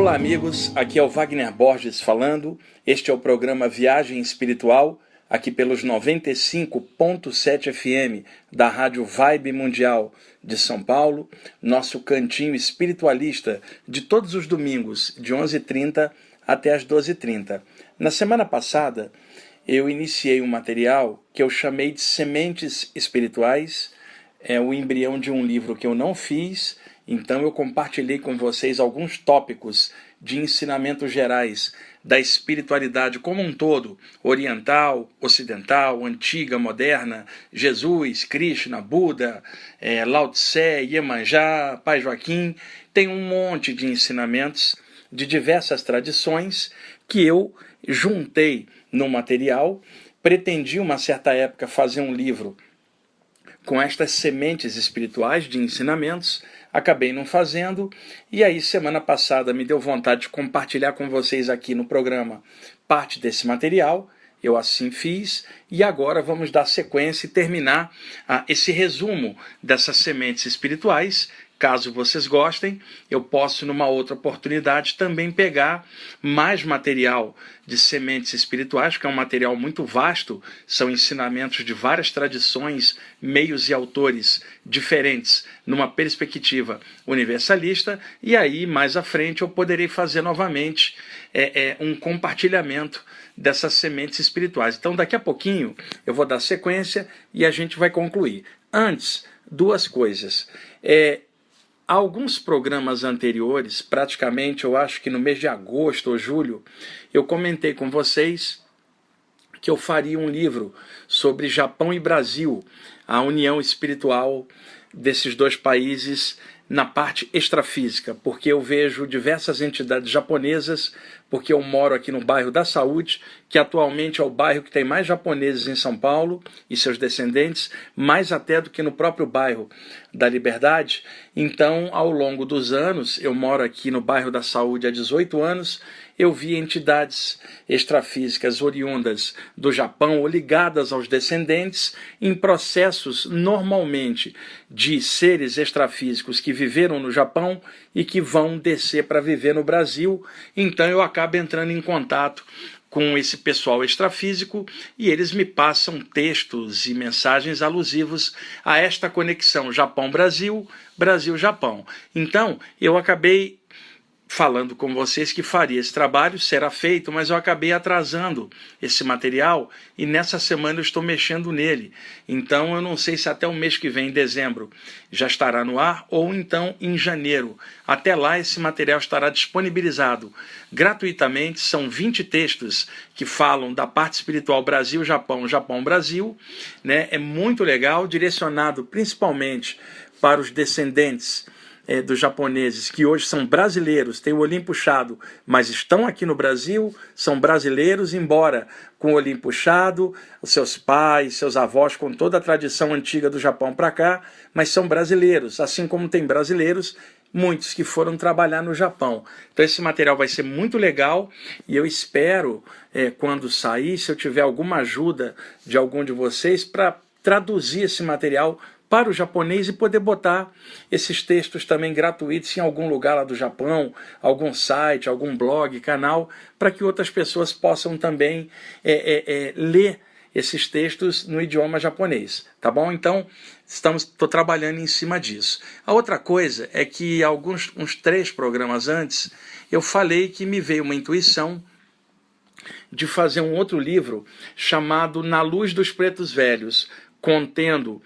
Olá amigos, aqui é o Wagner Borges falando. Este é o programa Viagem Espiritual, aqui pelos 95.7 FM da Rádio Vibe Mundial de São Paulo, nosso cantinho espiritualista de todos os domingos, de 11h30 até as 12h30. Na semana passada, eu iniciei um material que eu chamei de Sementes Espirituais, é o embrião de um livro que eu não fiz. Então eu compartilhei com vocês alguns tópicos de ensinamentos gerais da espiritualidade como um todo, oriental, ocidental, antiga, moderna, Jesus, Krishna, Buda, Lao Tse, Iemanjá, Pai Joaquim. Tem um monte de ensinamentos de diversas tradições que eu juntei no material. Pretendi, uma certa época, fazer um livro com estas sementes espirituais de ensinamentos. Acabei não fazendo, e aí semana passada me deu vontade de compartilhar com vocês aqui no programa parte desse material. Eu assim fiz, e agora vamos dar sequência e terminar esse resumo dessas sementes espirituais. Caso vocês gostem, eu posso, numa outra oportunidade, também pegar mais material de sementes espirituais, que é um material muito vasto, são ensinamentos de várias tradições, meios e autores diferentes, numa perspectiva universalista, e aí, mais à frente, eu poderei fazer novamente um compartilhamento dessas sementes espirituais. Então, daqui a pouquinho, eu vou dar sequência e a gente vai concluir. Antes, duas coisas. Alguns programas anteriores, praticamente eu acho que no mês de agosto ou julho, eu comentei com vocês que eu faria um livro sobre Japão e Brasil, a união espiritual desses dois países na parte extrafísica, porque eu vejo diversas entidades japonesas, porque eu moro aqui no bairro da Saúde, que atualmente é o bairro que tem mais japoneses em São Paulo e seus descendentes, mais até do que no próprio bairro da Liberdade. Então, ao longo dos anos, eu moro aqui no bairro da Saúde há 18 anos, eu vi entidades extrafísicas oriundas do Japão ou ligadas aos descendentes em processos normalmente de seres extrafísicos que viveram no Japão e que vão descer para viver no Brasil. Então eu acabo entrando em contato com esse pessoal extrafísico e eles me passam textos e mensagens alusivos a esta conexão Japão-Brasil, Brasil-Japão. Então eu acabei falando com vocês que faria esse trabalho, será feito, mas eu acabei atrasando esse material e nessa semana eu estou mexendo nele. Então eu não sei se até o mês que vem, em dezembro, já estará no ar ou então em janeiro. Até lá esse material estará disponibilizado gratuitamente. São 20 textos que falam da parte espiritual Brasil-Japão, Japão-Brasil, né? É muito legal, direcionado principalmente para os descendentes dos japoneses, que hoje são brasileiros, têm o olhinho puxado, mas estão aqui no Brasil, são brasileiros, embora com o olhinho puxado, os seus pais, seus avós, com toda a tradição antiga do Japão para cá, mas são brasileiros, assim como tem brasileiros, muitos que foram trabalhar no Japão. Então esse material vai ser muito legal e eu espero, quando sair, se eu tiver alguma ajuda de algum de vocês, para traduzir esse material para o japonês e poder botar esses textos também gratuitos em algum lugar lá do Japão, algum site, algum blog, canal, para que outras pessoas possam também ler esses textos no idioma japonês, tá bom? Então, estou trabalhando em cima disso. A outra coisa é que uns 3 programas antes, eu falei que me veio uma intuição de fazer um outro livro chamado Na Luz dos Pretos Velhos, contendo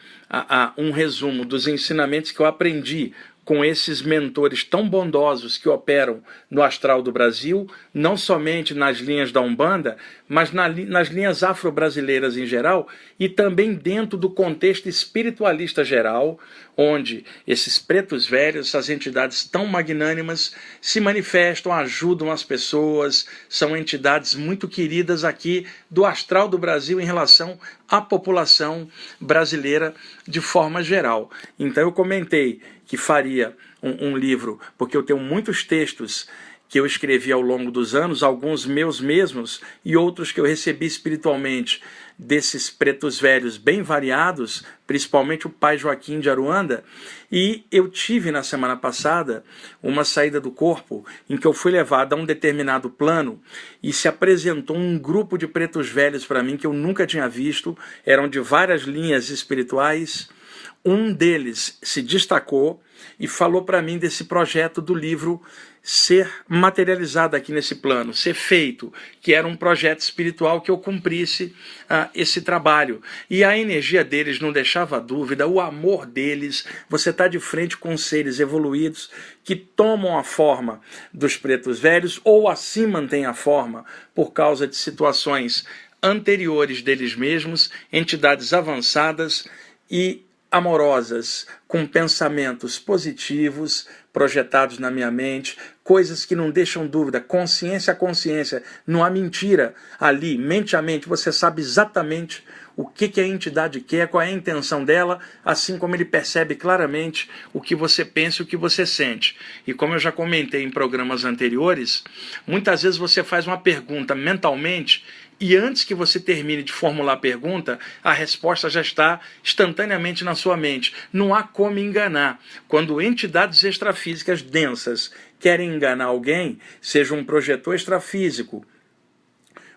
um resumo dos ensinamentos que eu aprendi com esses mentores tão bondosos que operam no astral do Brasil, não somente nas linhas da Umbanda, mas nas linhas afro-brasileiras em geral, e também dentro do contexto espiritualista geral, onde esses pretos velhos, essas entidades tão magnânimas, se manifestam, ajudam as pessoas, são entidades muito queridas aqui do astral do Brasil em relação à população brasileira de forma geral. Então eu comentei que faria um livro, porque eu tenho muitos textos que eu escrevi ao longo dos anos, alguns meus mesmos e outros que eu recebi espiritualmente, desses pretos velhos bem variados, principalmente o pai Joaquim de Aruanda. E eu tive na semana passada uma saída do corpo em que eu fui levado a um determinado plano e se apresentou um grupo de pretos velhos para mim que eu nunca tinha visto, eram de várias linhas espirituais. Um deles se destacou e falou para mim desse projeto do livro ser materializado aqui nesse plano, ser feito, que era um projeto espiritual que eu cumprisse esse trabalho. E a energia deles não deixava dúvida, o amor deles, você está de frente com seres evoluídos que tomam a forma dos pretos velhos ou assim mantêm a forma por causa de situações anteriores deles mesmos, entidades avançadas e amorosas, com pensamentos positivos projetados na minha mente, coisas que não deixam dúvida, consciência a consciência, não há mentira ali, mente a mente, você sabe exatamente o que a entidade quer, qual é a intenção dela, assim como ele percebe claramente o que você pensa e o que você sente. E como eu já comentei em programas anteriores, muitas vezes você faz uma pergunta mentalmente e antes que você termine de formular a pergunta, a resposta já está instantaneamente na sua mente. Não há como enganar. Quando entidades extrafísicas densas querem enganar alguém, seja um projetor extrafísico,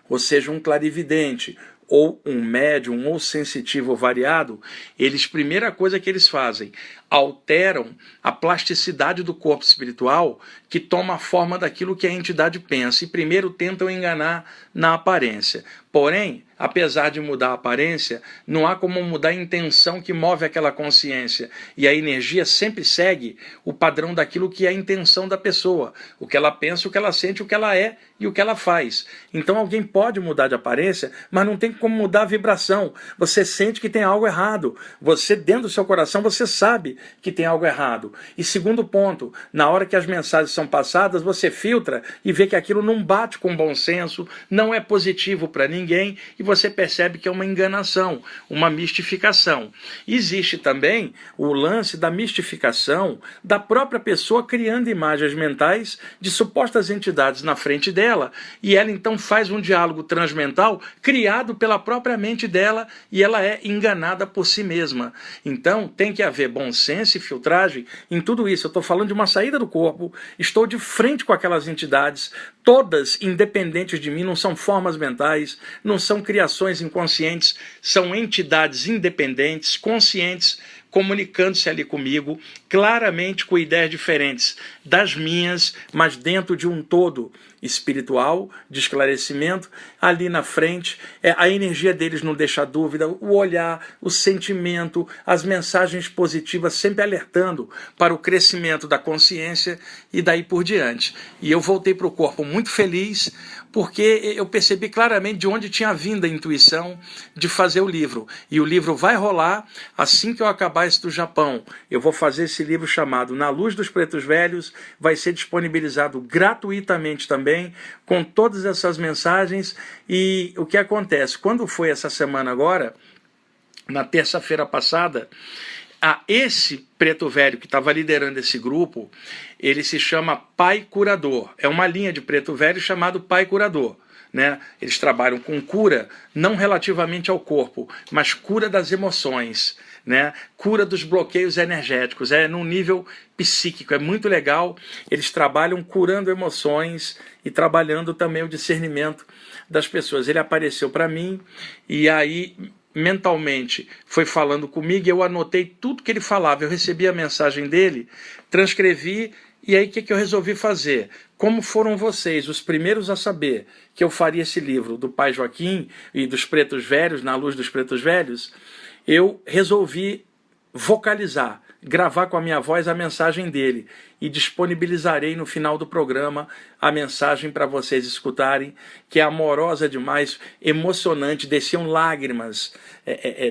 ou seja um clarividente, ou um médium, ou sensitivo variado, eles, primeira coisa que eles fazem, alteram a plasticidade do corpo espiritual que toma a forma daquilo que a entidade pensa e primeiro tentam enganar na aparência. Porém, apesar de mudar a aparência, não há como mudar a intenção que move aquela consciência. E a energia sempre segue o padrão daquilo que é a intenção da pessoa. O que ela pensa, o que ela sente, o que ela é e o que ela faz. Então alguém pode mudar de aparência, mas não tem como mudar a vibração. Você sente que tem algo errado. Você, dentro do seu coração, você sabe que tem algo errado. E segundo ponto, na hora que as mensagens são passadas, você filtra e vê que aquilo não bate com bom senso, não é positivo para ninguém e você percebe que é uma enganação, uma mistificação. Existe também o lance da mistificação da própria pessoa criando imagens mentais de supostas entidades na frente dela e ela então faz um diálogo transmental criado pela própria mente dela e ela é enganada por si mesma. Então tem que haver bom senso e filtragem em tudo isso. Eu estou falando de uma saída do corpo, estou de frente com aquelas entidades, todas independentes de mim, não são formas mentais, não são criações inconscientes, são entidades independentes, conscientes, comunicando-se ali comigo, claramente com ideias diferentes das minhas, mas dentro de um todo espiritual, de esclarecimento, ali na frente, a energia deles não deixa dúvida, o olhar, o sentimento, as mensagens positivas sempre alertando para o crescimento da consciência e daí por diante. E eu voltei para o corpo muito feliz, porque eu percebi claramente de onde tinha vindo a intuição de fazer o livro. E o livro vai rolar assim que eu acabar esse do Japão. Eu vou fazer esse livro chamado Na Luz dos Pretos Velhos, vai ser disponibilizado gratuitamente também, com todas essas mensagens. E o que acontece? Quando foi essa semana agora, na terça-feira passada, esse preto velho que estava liderando esse grupo, ele se chama Pai Curador. É uma linha de preto velho chamado Pai Curador. Né? Eles trabalham com cura, não relativamente ao corpo, mas cura das emoções, né? Cura dos bloqueios energéticos, num nível psíquico, é muito legal. Eles trabalham curando emoções e trabalhando também o discernimento das pessoas. Ele apareceu para mim e aí mentalmente foi falando comigo e eu anotei tudo que ele falava. Eu recebi a mensagem dele, transcrevi e aí o que eu resolvi fazer? Como foram vocês os primeiros a saber que eu faria esse livro do Pai Joaquim e dos Pretos Velhos, Na Luz dos Pretos Velhos, eu resolvi vocalizar, gravar com a minha voz a mensagem dele e disponibilizarei no final do programa a mensagem para vocês escutarem, que é amorosa demais, emocionante, desciam lágrimas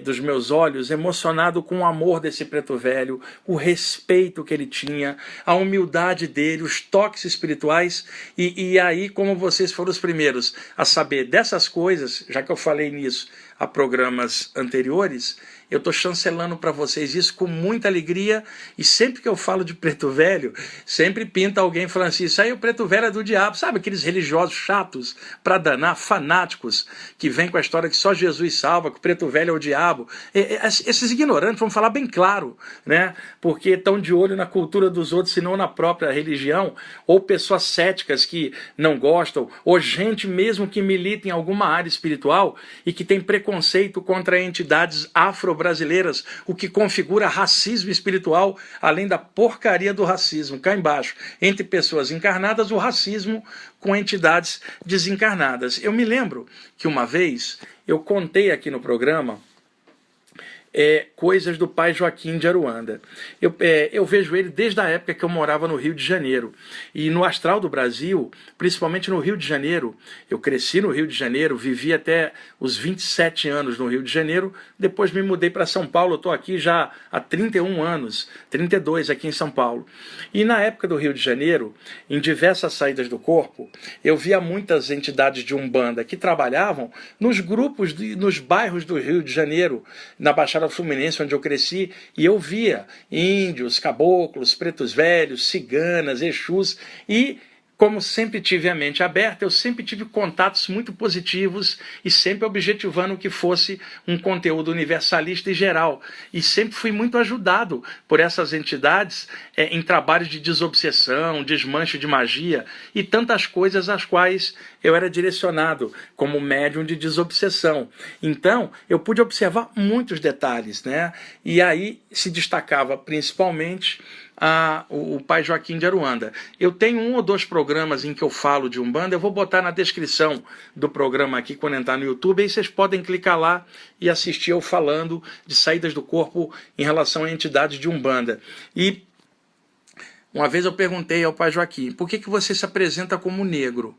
dos meus olhos, emocionado com o amor desse preto velho, o respeito que ele tinha, a humildade dele, os toques espirituais, e aí como vocês foram os primeiros a saber dessas coisas, já que eu falei nisso a programas anteriores, eu estou chancelando para vocês isso com muita alegria alegria, e sempre que eu falo de preto velho, sempre pinta alguém falando assim, isso aí o preto velho é do diabo, sabe aqueles religiosos chatos para danar, fanáticos, que vêm com a história que só Jesus salva, que o preto velho é o diabo. Esses ignorantes, vamos falar bem claro, né? Porque estão de olho na cultura dos outros, e não na própria religião, ou pessoas céticas que não gostam, ou gente mesmo que milita em alguma área espiritual e que tem preconceito contra entidades afro-brasileiras, o que configura racismo espiritual, além da porcaria do racismo, cá embaixo, entre pessoas encarnadas, o racismo com entidades desencarnadas. Eu me lembro que uma vez eu contei aqui no programa coisas do pai Joaquim de Aruanda. Eu vejo ele desde a época que eu morava no Rio de Janeiro. E no Astral do Brasil, principalmente no Rio de Janeiro, eu cresci no Rio de Janeiro, vivi até os 27 anos no Rio de Janeiro, depois me mudei para São Paulo, eu estou aqui já há 31 anos, 32 aqui em São Paulo. E na época do Rio de Janeiro, em diversas saídas do corpo, eu via muitas entidades de Umbanda que trabalhavam nos grupos, nos bairros do Rio de Janeiro, na Baixada Fluminense, onde eu cresci, e eu via índios, caboclos, pretos velhos, ciganas, exus, e como sempre tive a mente aberta, eu sempre tive contatos muito positivos e sempre objetivando que fosse um conteúdo universalista e geral. E sempre fui muito ajudado por essas entidades em trabalhos de desobsessão, desmanche de magia e tantas coisas às quais eu era direcionado como médium de desobsessão. Então, eu pude observar muitos detalhes, né? E aí se destacava principalmente o pai Joaquim de Aruanda. Eu tenho 1 ou 2 programas em que eu falo de Umbanda, eu vou botar na descrição do programa aqui quando entrar no YouTube, aí vocês podem clicar lá e assistir eu falando de saídas do corpo em relação a entidades de Umbanda. E uma vez eu perguntei ao pai Joaquim, por que você se apresenta como negro?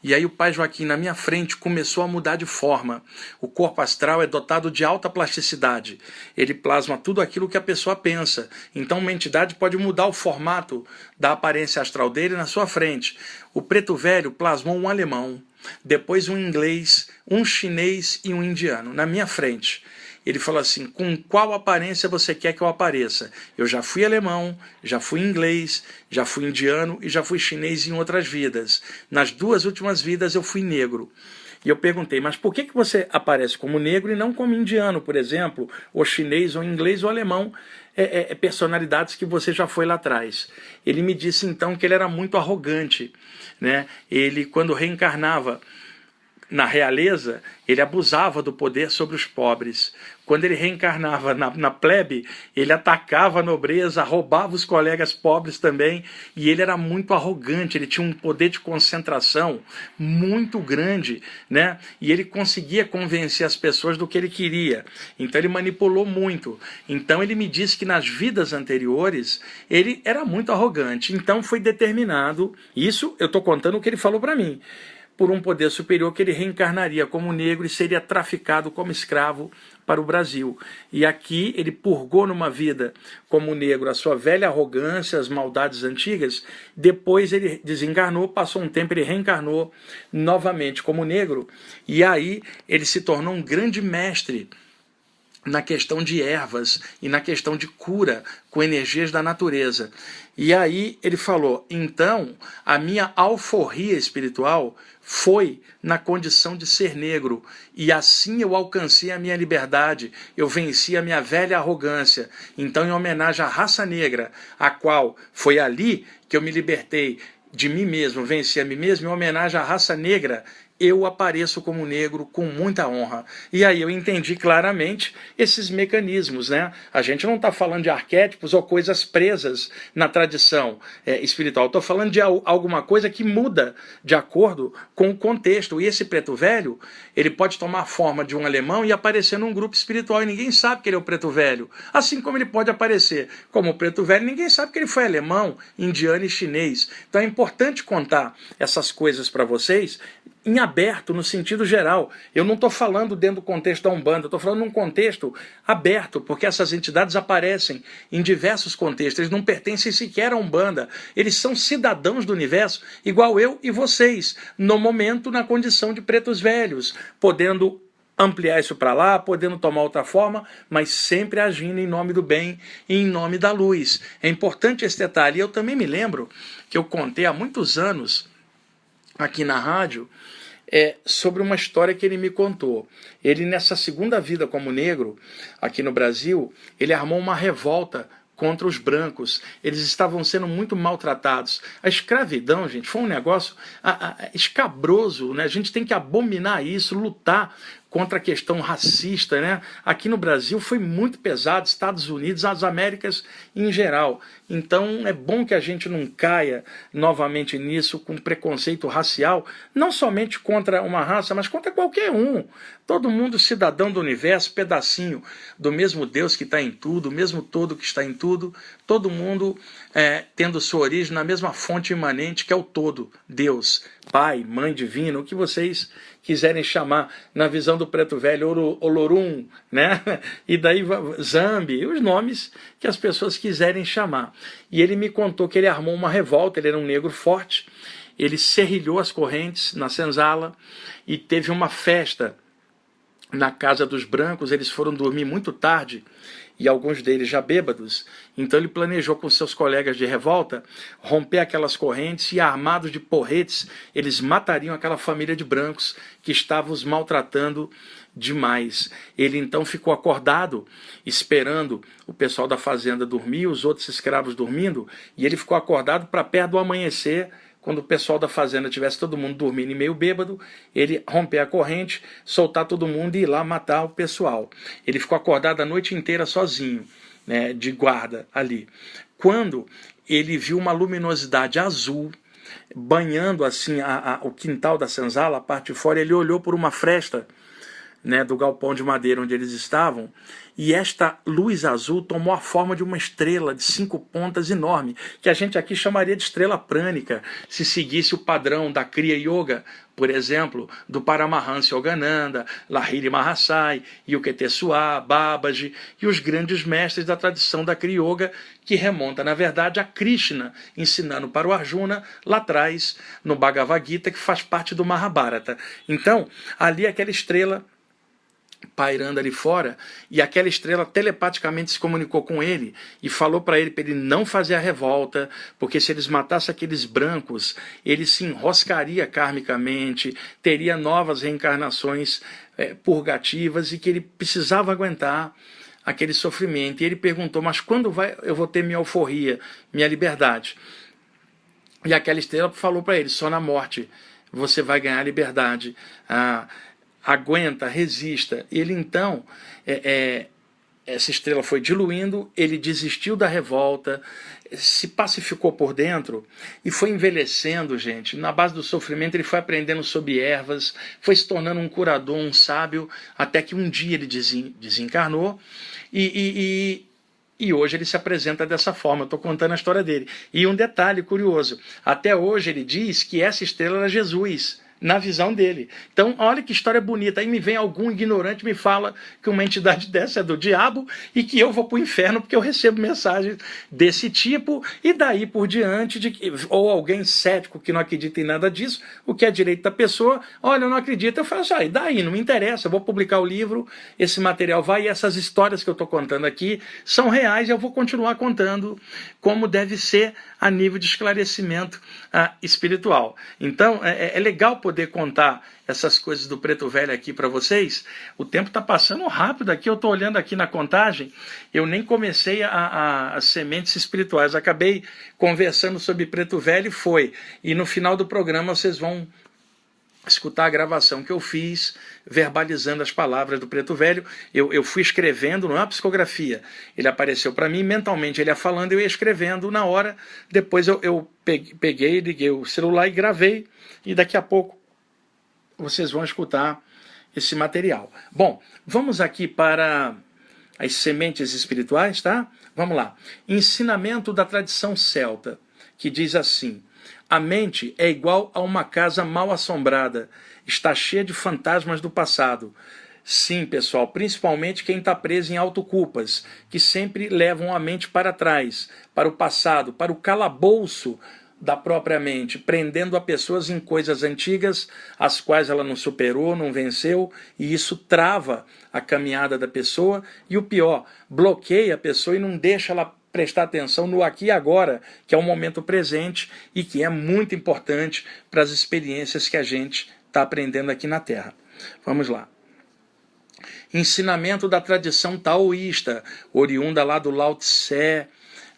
E aí o pai Joaquim, na minha frente, começou a mudar de forma. O corpo astral é dotado de alta plasticidade. Ele plasma tudo aquilo que a pessoa pensa. Então uma entidade pode mudar o formato da aparência astral dele na sua frente. O preto velho plasmou um alemão, depois um inglês, um chinês e um indiano, na minha frente. Ele falou assim, com qual aparência você quer que eu apareça? Eu já fui alemão, já fui inglês, já fui indiano e já fui chinês em outras vidas. Nas 2 últimas vidas eu fui negro. E eu perguntei, mas por que você aparece como negro e não como indiano, por exemplo, ou chinês, ou inglês, ou alemão, personalidades que você já foi lá atrás? Ele me disse então que ele era muito arrogante, né? Ele, quando reencarnava na realeza, ele abusava do poder sobre os pobres. Quando ele reencarnava na plebe, ele atacava a nobreza, roubava os colegas pobres também, e ele era muito arrogante, ele tinha um poder de concentração muito grande, né? E ele conseguia convencer as pessoas do que ele queria. Então ele manipulou muito. Então ele me disse que nas vidas anteriores, ele era muito arrogante. Então foi determinado, isso eu estou contando o que ele falou para mim, por um poder superior, que ele reencarnaria como negro e seria traficado como escravo para o Brasil. E aqui ele purgou numa vida como negro a sua velha arrogância, as maldades antigas. Depois ele desencarnou, passou um tempo, ele reencarnou novamente como negro. E aí ele se tornou um grande mestre na questão de ervas e na questão de cura com energias da natureza. E aí ele falou, então a minha alforria espiritual foi na condição de ser negro, e assim eu alcancei a minha liberdade, eu venci a minha velha arrogância. Então, em homenagem à raça negra, a qual foi ali que eu me libertei de mim mesmo, venci a mim mesmo, em homenagem à raça negra, eu apareço como negro com muita honra. E aí eu entendi claramente esses mecanismos, né? A gente não está falando de arquétipos ou coisas presas na tradição espiritual. Estou falando de alguma coisa que muda de acordo com o contexto. E esse preto velho, ele pode tomar a forma de um alemão e aparecer num grupo espiritual e ninguém sabe que ele é o preto velho. Assim como ele pode aparecer como o preto velho, ninguém sabe que ele foi alemão, indiano e chinês. Então é importante contar essas coisas para vocês em aberto, no sentido geral. Eu não estou falando dentro do contexto da Umbanda, estou falando num contexto aberto, porque essas entidades aparecem em diversos contextos, eles não pertencem sequer à Umbanda, eles são cidadãos do universo, igual eu e vocês, no momento, na condição de pretos velhos, podendo ampliar isso para lá, podendo tomar outra forma, mas sempre agindo em nome do bem e em nome da luz. É importante esse detalhe. Eu também me lembro que eu contei há muitos anos aqui na rádio sobre uma história que ele me contou. Ele, nessa segunda vida como negro, aqui no Brasil, ele armou uma revolta contra os brancos. Eles estavam sendo muito maltratados. A escravidão, gente, foi um negócio escabroso, né? A gente tem que abominar isso, lutar contra a questão racista, né? Aqui no Brasil foi muito pesado, Estados Unidos, as Américas em geral. Então é bom que a gente não caia novamente nisso com preconceito racial, não somente contra uma raça, mas contra qualquer um. Todo mundo cidadão do universo, pedacinho do mesmo Deus que está em tudo, o mesmo todo que está em tudo, todo mundo tendo sua origem na mesma fonte imanente que é o todo, Deus, Pai, Mãe Divina, o que vocês quiserem chamar na visão do Preto Velho, Olorum, né? E daí Zambi, os nomes que as pessoas quiserem chamar. E ele me contou que ele armou uma revolta, ele era um negro forte, ele serrilhou as correntes na senzala e teve uma festa na casa dos brancos. Eles foram dormir muito tarde, e alguns deles já bêbados. Então ele planejou com seus colegas de revolta romper aquelas correntes e, armados de porretes, eles matariam aquela família de brancos que estava os maltratando demais. Ele então ficou acordado, esperando o pessoal da fazenda dormir, os outros escravos dormindo, e ele ficou acordado para perto do amanhecer, quando o pessoal da fazenda tivesse todo mundo dormindo e meio bêbado, ele romper a corrente, soltar todo mundo e ir lá matar o pessoal. Ele ficou acordado a noite inteira sozinho, né, de guarda ali. Quando ele viu uma luminosidade azul banhando assim o quintal da senzala, a parte de fora, ele olhou por uma fresta, né, do galpão de madeira onde eles estavam, e esta luz azul tomou a forma de uma estrela de 5 pontas enorme, que a gente aqui chamaria de estrela prânica, se seguisse o padrão da Kriya Yoga, por exemplo, do Paramahansa Yogananda, Lahiri Mahasai, Yukteswar, Babaji e os grandes mestres da tradição da Kriya Yoga, que remonta, na verdade, a Krishna ensinando para o Arjuna lá atrás, no Bhagavad Gita, que faz parte do Mahabharata. Então, ali aquela estrela pairando ali fora, e aquela estrela telepaticamente se comunicou com ele e falou para ele não fazer a revolta, porque se eles matassem aqueles brancos, ele se enroscaria karmicamente, teria novas reencarnações purgativas, e que ele precisava aguentar aquele sofrimento. E ele perguntou, mas quando eu vou ter minha alforria, minha liberdade? E aquela estrela falou para ele, só na morte você vai ganhar a liberdade. Aguenta, resista. Ele então, essa estrela foi diluindo, ele desistiu da revolta, se pacificou por dentro e foi envelhecendo, gente. Na base do sofrimento ele foi aprendendo sobre ervas, foi se tornando um curador, um sábio, até que um dia ele desencarnou e hoje ele se apresenta dessa forma. Eu estou contando a história dele. E um detalhe curioso, até hoje ele diz que essa estrela era Jesus, na visão dele. Então, olha que história bonita. Aí me vem algum ignorante e me fala que uma entidade dessa é do diabo e que eu vou para o inferno porque eu recebo mensagens desse tipo, e daí por diante, ou alguém cético que não acredita em nada disso, o que é direito da pessoa, olha, eu não acredito, eu falo assim, e daí? Não me interessa, eu vou publicar o livro, esse material vai, e essas histórias que eu estou contando aqui são reais, e eu vou continuar contando como deve ser a nível de esclarecimento espiritual. Então, é legal poder contar essas coisas do Preto Velho aqui para vocês. O tempo está passando rápido aqui, eu estou olhando aqui na contagem, eu nem comecei as sementes espirituais, acabei conversando sobre Preto Velho e no final do programa vocês vão escutar a gravação que eu fiz, verbalizando as palavras do Preto Velho. Eu fui escrevendo, não é uma psicografia, ele apareceu para mim, mentalmente ele ia falando, eu ia escrevendo na hora, depois eu peguei, liguei o celular e gravei, e daqui a pouco vocês vão escutar esse material. Bom, vamos aqui para as sementes espirituais, tá? Vamos lá. Ensinamento da tradição celta, que diz assim: a mente é igual a uma casa mal assombrada, está cheia de fantasmas do passado. Sim, pessoal, principalmente quem está preso em autoculpas, que sempre levam a mente para trás, para o passado, para o calabouço da própria mente, prendendo a pessoas em coisas antigas, as quais ela não superou, não venceu, e isso trava a caminhada da pessoa, e o pior, bloqueia a pessoa e não deixa ela prestar atenção no aqui e agora, que é o momento presente e que é muito importante para as experiências que a gente está aprendendo aqui na Terra. Vamos lá. Ensinamento da tradição taoísta, oriunda lá do Lao Tse,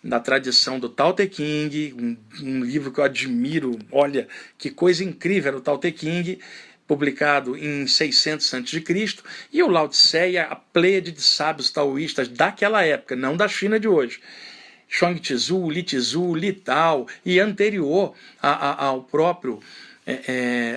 da tradição do Tao Te Ching, um livro que eu admiro, olha, que coisa incrível era o Tao Te Ching, publicado em 600 a.C., e o Lao Tse é a pleiade de sábios taoístas daquela época, não da China de hoje. Chuang Tzu, Li Tzu, Li Tao, e anterior ao próprio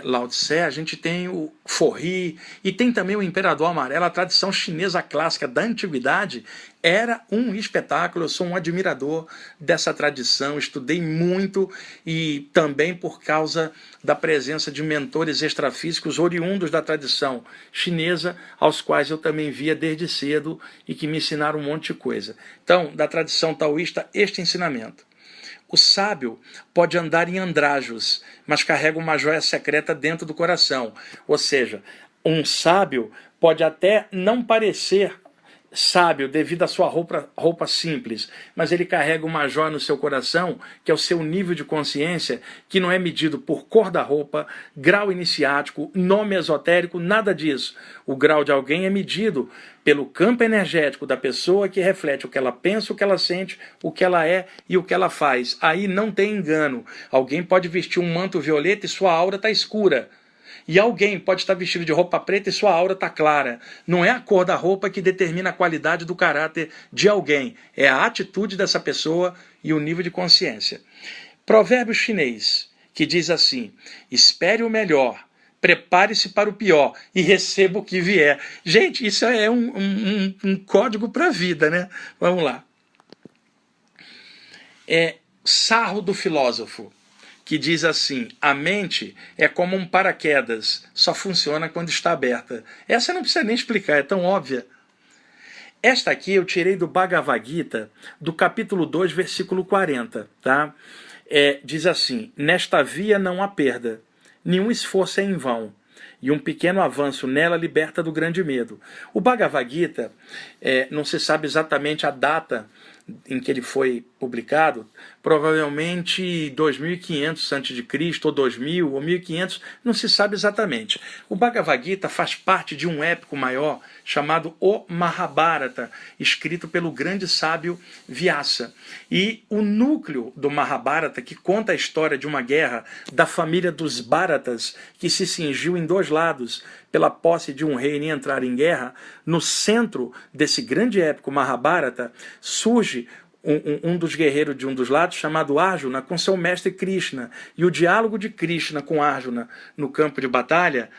Lao Tse, a gente tem o Forri, e tem também o Imperador Amarelo. A tradição chinesa clássica da antiguidade era um espetáculo. Eu sou um admirador dessa tradição, estudei muito, e também por causa da presença de mentores extrafísicos oriundos da tradição chinesa, aos quais eu também via desde cedo e que me ensinaram um monte de coisa. Então, da tradição taoísta, este ensinamento: o sábio pode andar em andrajos, mas carrega uma joia secreta dentro do coração. Ou seja, um sábio pode até não parecer sábio devido à sua roupa simples, mas ele carrega uma joia no seu coração, que é o seu nível de consciência, que não é medido por cor da roupa, grau iniciático, nome esotérico, nada disso. O grau de alguém é medido pelo campo energético da pessoa, que reflete o que ela pensa, o que ela sente, o que ela é e o que ela faz. Aí não tem engano. Alguém pode vestir um manto violeta e sua aura está escura. E alguém pode estar vestido de roupa preta e sua aura está clara. Não é a cor da roupa que determina a qualidade do caráter de alguém. É a atitude dessa pessoa e o nível de consciência. Provérbio chinês, que diz assim: espere o melhor, prepare-se para o pior e receba o que vier. Gente, isso é um código para a vida, né? Vamos lá. Sarro do filósofo, que diz assim: a mente é como um paraquedas, só funciona quando está aberta. Essa não precisa nem explicar, é tão óbvia. Esta aqui eu tirei do Bhagavad Gita, do capítulo 2, versículo 40. Tá? Diz assim: nesta via não há perda, nenhum esforço é em vão, e um pequeno avanço nela liberta do grande medo. O Bhagavad Gita, não se sabe exatamente a data em que ele foi publicado, provavelmente 2500 a.C., ou 2000, ou 1500, não se sabe exatamente. O Bhagavad Gita faz parte de um épico maior chamado o Mahabharata, escrito pelo grande sábio Vyasa. E o núcleo do Mahabharata, que conta a história de uma guerra da família dos Bharatas, que se cingiu em dois lados pela posse de um reino e entrar em guerra, no centro desse grande épico Mahabharata surge um dos guerreiros de um dos lados, chamado Arjuna, com seu mestre Krishna. E o diálogo de Krishna com Arjuna no campo de batalha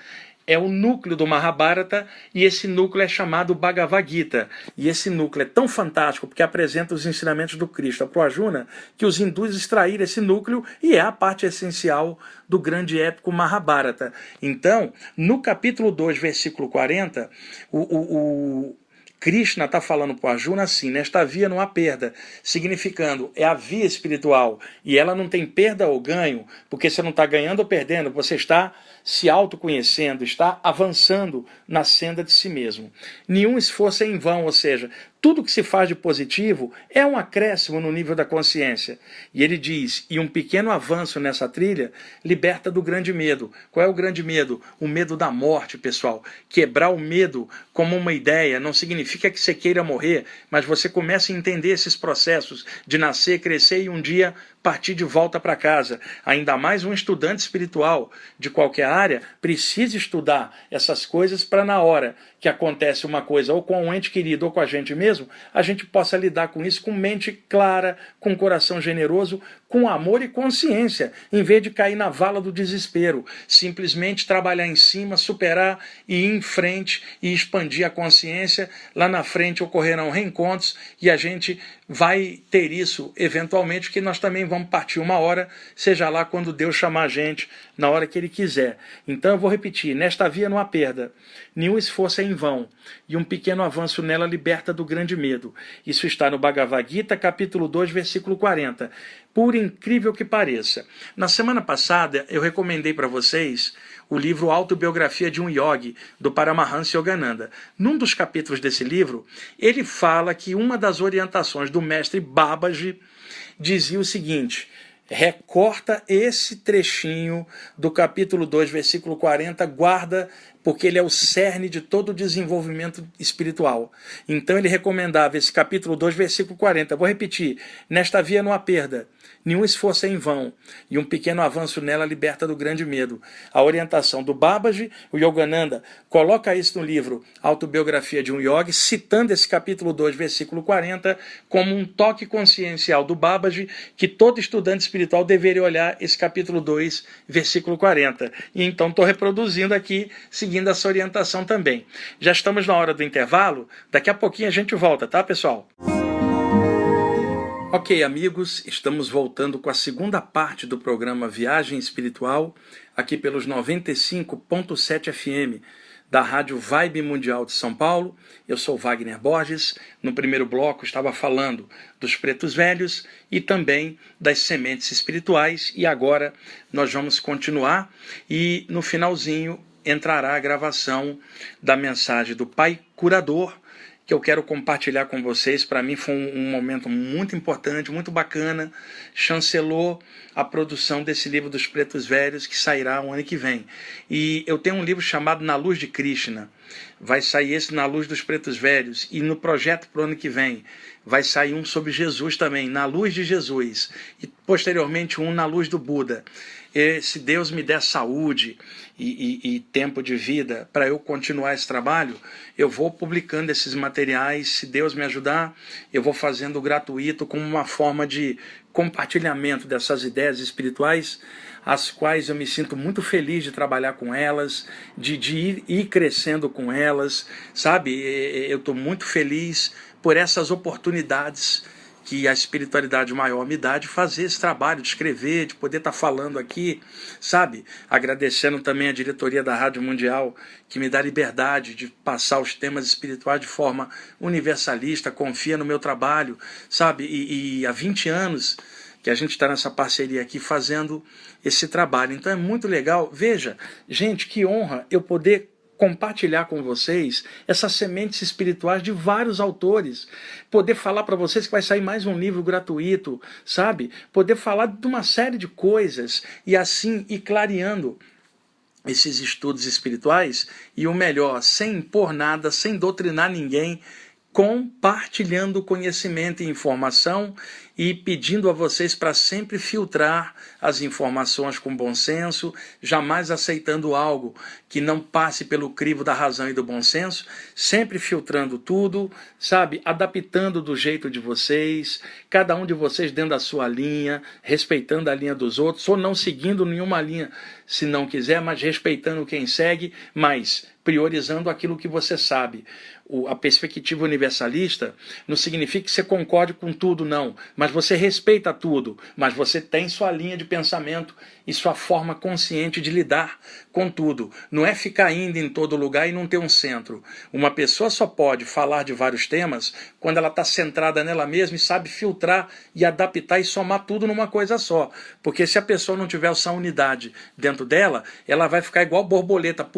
é o núcleo do Mahabharata, e esse núcleo é chamado Bhagavad Gita. E esse núcleo é tão fantástico porque apresenta os ensinamentos do Krishna para o Arjuna, que os induz extrair esse núcleo, e é a parte essencial do grande épico Mahabharata. Então, no capítulo 2, versículo 40, o Krishna está falando para o Arjuna assim: nesta via não há perda, significando, é a via espiritual, e ela não tem perda ou ganho, porque você não está ganhando ou perdendo, você está se autoconhecendo, está avançando na senda de si mesmo. Nenhum esforço é em vão, ou seja, tudo que se faz de positivo é um acréscimo no nível da consciência. E ele diz: e um pequeno avanço nessa trilha liberta do grande medo. Qual é o grande medo? O medo da morte, pessoal. Quebrar o medo como uma ideia não significa que você queira morrer, mas você começa a entender esses processos de nascer, crescer e um dia partir de volta para casa. Ainda mais um estudante espiritual de qualquer área precisa estudar essas coisas para, na hora que acontece uma coisa ou com um ente querido ou com a gente mesmo, a gente possa lidar com isso com mente clara, com coração generoso, com amor e consciência, em vez de cair na vala do desespero. Simplesmente trabalhar em cima, superar e ir em frente e expandir a consciência. Lá na frente ocorrerão reencontros e a gente vai ter isso eventualmente, que nós também vamos partir uma hora, seja lá quando Deus chamar a gente, na hora que Ele quiser. Então eu vou repetir: nesta via não há perda, nenhum esforço é em vão, e um pequeno avanço nela liberta do grande medo. Isso está no Bhagavad Gita, capítulo 2, versículo 40. por incrível que pareça. Na semana passada, eu recomendei para vocês o livro Autobiografia de um Yogi, do Paramahansa Yogananda. Num dos capítulos desse livro, ele fala que uma das orientações do mestre Babaji dizia o seguinte: recorta esse trechinho do capítulo 2, versículo 40, guarda, porque ele é o cerne de todo o desenvolvimento espiritual. Então ele recomendava esse capítulo 2, versículo 40. Vou repetir: nesta via não há perda, nenhum esforço é em vão, e um pequeno avanço nela liberta do grande medo. A orientação do Babaji, o Yogananda, coloca isso no livro Autobiografia de um Yogi, citando esse capítulo 2, versículo 40, como um toque consciencial do Babaji, que todo estudante espiritual deveria olhar esse capítulo 2, versículo 40. E então estou reproduzindo aqui, seguindo essa orientação também. Já estamos na hora do intervalo, daqui a pouquinho a gente volta, tá, pessoal? Ok, amigos, estamos voltando com a segunda parte do programa Viagem Espiritual, aqui pelos 95.7 FM da Rádio Vibe Mundial de São Paulo. Eu sou Wagner Borges. No primeiro bloco estava falando dos pretos velhos e também das sementes espirituais, e agora nós vamos continuar, e no finalzinho entrará a gravação da mensagem do Pai Curador, que eu quero compartilhar com vocês. Para mim foi um momento muito importante, muito bacana. Chancelou a produção desse livro dos Pretos Velhos, que sairá o ano que vem. E eu tenho um livro chamado Na Luz de Krishna. Vai sair esse Na Luz dos Pretos Velhos. E no projeto para o ano que vem vai sair um sobre Jesus também, Na Luz de Jesus. E posteriormente um Na Luz do Buda. E, se Deus me der saúde e tempo de vida para eu continuar esse trabalho, eu vou publicando esses materiais. Se Deus me ajudar, eu vou fazendo gratuito como uma forma de compartilhamento dessas ideias espirituais, as quais eu me sinto muito feliz de trabalhar com elas, de ir crescendo com elas, sabe? Eu estou muito feliz por essas oportunidades que a espiritualidade maior me dá de fazer esse trabalho, de escrever, de poder estar falando aqui, sabe? Agradecendo também a diretoria da Rádio Mundial, que me dá liberdade de passar os temas espirituais de forma universalista, confia no meu trabalho, sabe? E há 20 anos que a gente está nessa parceria aqui fazendo esse trabalho. Então é muito legal. Veja, gente, que honra eu poder compartilhar com vocês essas sementes espirituais de vários autores, poder falar para vocês que vai sair mais um livro gratuito, sabe? Poder falar de uma série de coisas e assim ir clareando esses estudos espirituais, e o melhor, sem impor nada, sem doutrinar ninguém, compartilhando conhecimento e informação e pedindo a vocês para sempre filtrar as informações com bom senso, jamais aceitando algo que não passe pelo crivo da razão e do bom senso, sempre filtrando tudo, sabe, adaptando do jeito de vocês, cada um de vocês dentro da sua linha, respeitando a linha dos outros, ou não seguindo nenhuma linha se não quiser, mas respeitando quem segue, mas priorizando aquilo que você sabe. A perspectiva universalista não significa que você concorde com tudo, não, mas você respeita tudo, mas você tem sua linha de pensamento e sua forma consciente de lidar com tudo. Não é ficar indo em todo lugar e não ter um centro. Uma pessoa só pode falar de vários temas quando ela está centrada nela mesma e sabe filtrar e adaptar e somar tudo numa coisa só. Porque se a pessoa não tiver essa unidade dentro dela, ela vai ficar igual borboleta,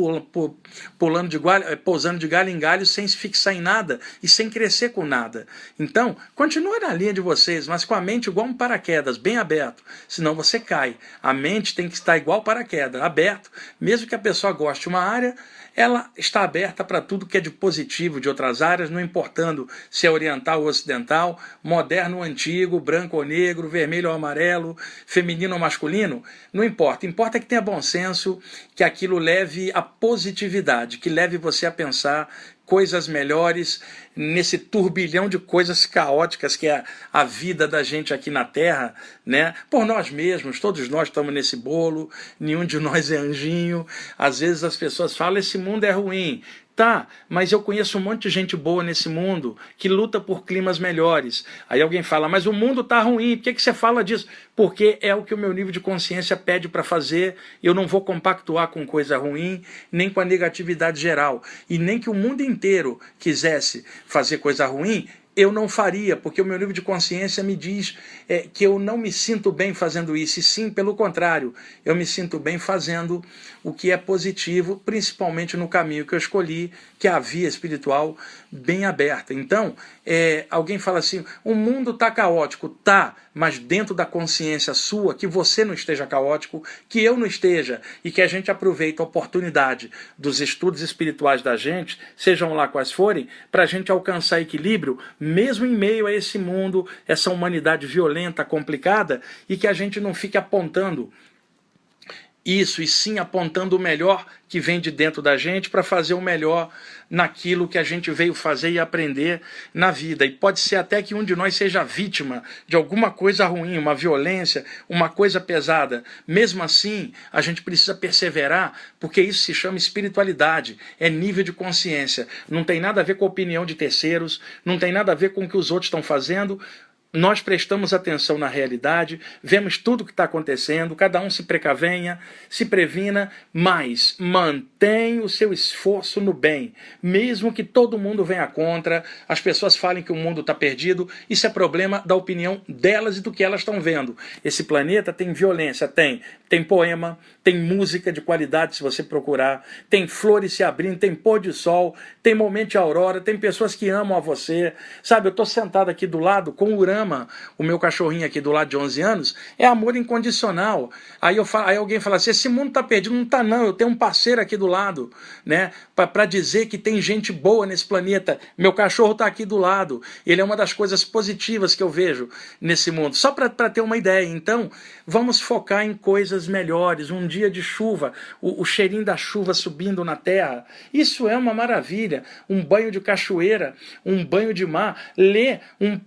pousando de galho em galho sem se fixar em nada e sem crescer com nada. Então, continua na linha de vocês, mas com a mente igual um paraquedas, bem aberto, senão você cai. A mente tem que estar igual paraquedas, aberto. Mesmo que a pessoa goste de uma área, ela está aberta para tudo que é de positivo de outras áreas, não importando se é oriental ou ocidental, moderno ou antigo, branco ou negro, vermelho ou amarelo, feminino ou masculino, não importa. Importa que tenha bom senso, que aquilo leve a positividade, que leve você a pensar coisas melhores nesse turbilhão de coisas caóticas que é a vida da gente aqui na Terra, né? Por nós mesmos, todos nós estamos nesse bolo, nenhum de nós é anjinho. Às vezes as pessoas falam, esse mundo é ruim. Tá, mas eu conheço um monte de gente boa nesse mundo que luta por climas melhores. Aí alguém fala, mas o mundo está ruim, por que você fala disso? Porque é o que o meu nível de consciência pede para fazer. Eu não vou compactuar com coisa ruim, nem com a negatividade geral. E nem que o mundo inteiro quisesse fazer coisa ruim, eu não faria, porque o meu nível de consciência me diz que eu não me sinto bem fazendo isso, e sim, pelo contrário, eu me sinto bem fazendo o que é positivo, principalmente no caminho que eu escolhi, que é a via espiritual bem aberta. Então, alguém fala assim, o mundo está caótico, tá, mas dentro da consciência sua, que você não esteja caótico, que eu não esteja, e que a gente aproveite a oportunidade dos estudos espirituais da gente, sejam lá quais forem, para a gente alcançar equilíbrio, mesmo em meio a esse mundo, essa humanidade violenta, complicada, e que a gente não fique apontando isso, e sim apontando o melhor que vem de dentro da gente para fazer o melhor naquilo que a gente veio fazer e aprender na vida. E pode ser até que um de nós seja vítima de alguma coisa ruim, uma violência, uma coisa pesada. Mesmo assim, a gente precisa perseverar, porque isso se chama espiritualidade, é nível de consciência. Não tem nada a ver com a opinião de terceiros, não tem nada a ver com o que os outros estão fazendo. Nós prestamos atenção na realidade, vemos tudo o que está acontecendo, cada um se precavenha, se previna, mas mantém o seu esforço no bem. Mesmo que todo mundo venha contra, as pessoas falem que o mundo está perdido, isso é problema da opinião delas e do que elas estão vendo. Esse planeta tem violência, tem poema, tem música de qualidade se você procurar, tem flores se abrindo, tem pôr de sol, tem momento de aurora, tem pessoas que amam a você. Sabe, eu estou sentado aqui do lado com o Urama, o meu cachorrinho aqui do lado de 11 anos, é amor incondicional. Aí alguém fala assim, esse mundo está perdido. Não está não, eu tenho um parceiro aqui do lado, né, para dizer que tem gente boa nesse planeta. Meu cachorro está aqui do lado. Ele é uma das coisas positivas que eu vejo nesse mundo. Só para ter uma ideia. Então, vamos focar em coisas melhores. Um dia de chuva, o cheirinho da chuva subindo na terra, isso é uma maravilha. Um banho de cachoeira, um banho de mar, ler um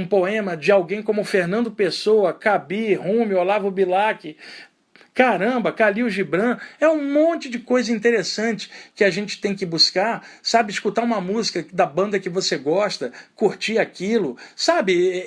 poema de alguém como Fernando Pessoa, Kabir, Rumi, Olavo Bilac, caramba, Khalil Gibran, é um monte de coisa interessante que a gente tem que buscar, sabe, escutar uma música da banda que você gosta, curtir aquilo, sabe,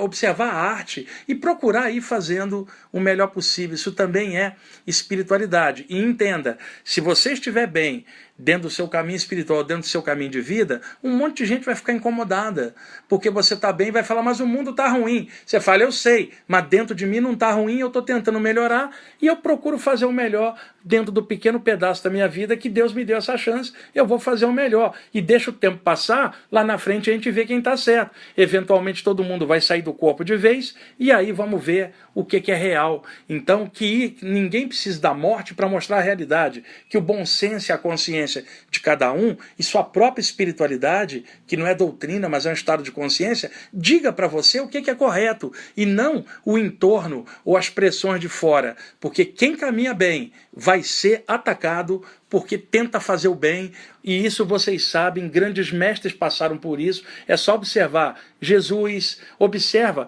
observar a arte e procurar ir fazendo o melhor possível. Isso também é espiritualidade. E entenda, se você estiver bem dentro do seu caminho espiritual, dentro do seu caminho de vida, um monte de gente vai ficar incomodada, porque você está bem e vai falar, mas o mundo está ruim. Você fala, eu sei, mas dentro de mim não está ruim, eu estou tentando melhorar e eu procuro fazer o melhor dentro do pequeno pedaço da minha vida que Deus me deu essa chance, eu vou fazer o melhor. E deixa o tempo passar, lá na frente a gente vê quem está certo. Eventualmente todo mundo vai sair do corpo de vez e aí vamos ver o que é real. Então, que ninguém precisa da morte para mostrar a realidade, que o bom senso e a consciência de cada um e sua própria espiritualidade, que não é doutrina, mas é um estado de consciência, diga para você o que é correto e não o entorno ou as pressões de fora, porque quem caminha bem vai ser atacado porque tenta fazer o bem, e isso vocês sabem, grandes mestres passaram por isso, é só observar Jesus, observa.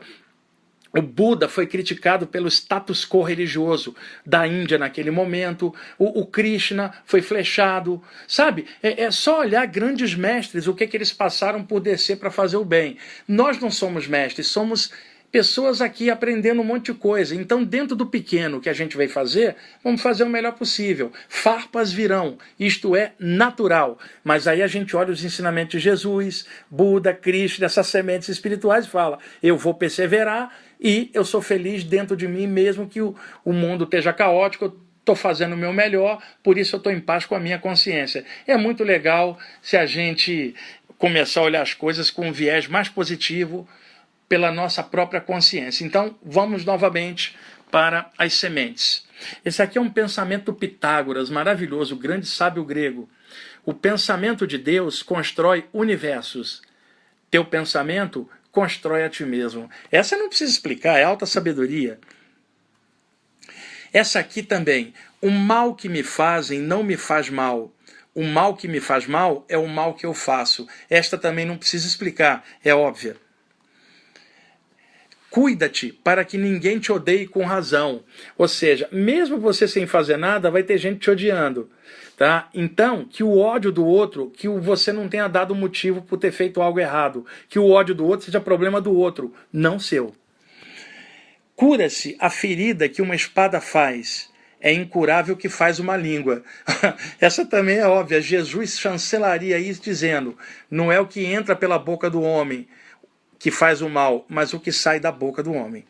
O Buda foi criticado pelo status quo religioso da Índia naquele momento. O Krishna foi flechado. Sabe? É só olhar grandes mestres, o que eles passaram por descer para fazer o bem. Nós não somos mestres, somos pessoas aqui aprendendo um monte de coisa. Então, dentro do pequeno que a gente vai fazer, vamos fazer o melhor possível. Farpas virão, isto é natural. Mas aí a gente olha os ensinamentos de Jesus, Buda, Krishna, essas sementes espirituais e fala, eu vou perseverar e eu sou feliz dentro de mim, mesmo que o mundo esteja caótico, eu estou fazendo o meu melhor, por isso eu estou em paz com a minha consciência. É muito legal se a gente começar a olhar as coisas com um viés mais positivo, pela nossa própria consciência. Então, vamos novamente para as sementes. Esse aqui é um pensamento do Pitágoras, maravilhoso, o grande sábio grego. O pensamento de Deus constrói universos. Teu pensamento constrói a ti mesmo. Essa não precisa explicar, é alta sabedoria. Essa aqui também. O mal que me fazem não me faz mal. O mal que me faz mal é o mal que eu faço. Esta também não precisa explicar, é óbvia. Cuida-te para que ninguém te odeie com razão. Ou seja, mesmo você sem fazer nada, vai ter gente te odiando. Tá? Então, que o ódio do outro, que você não tenha dado motivo por ter feito algo errado. Que o ódio do outro seja problema do outro, não seu. Cura-se a ferida que uma espada faz. É incurável que faz uma língua. Essa também é óbvia. Jesus chancelaria isso dizendo, não é o que entra pela boca do homem, que faz o mal, mas o que sai da boca do homem.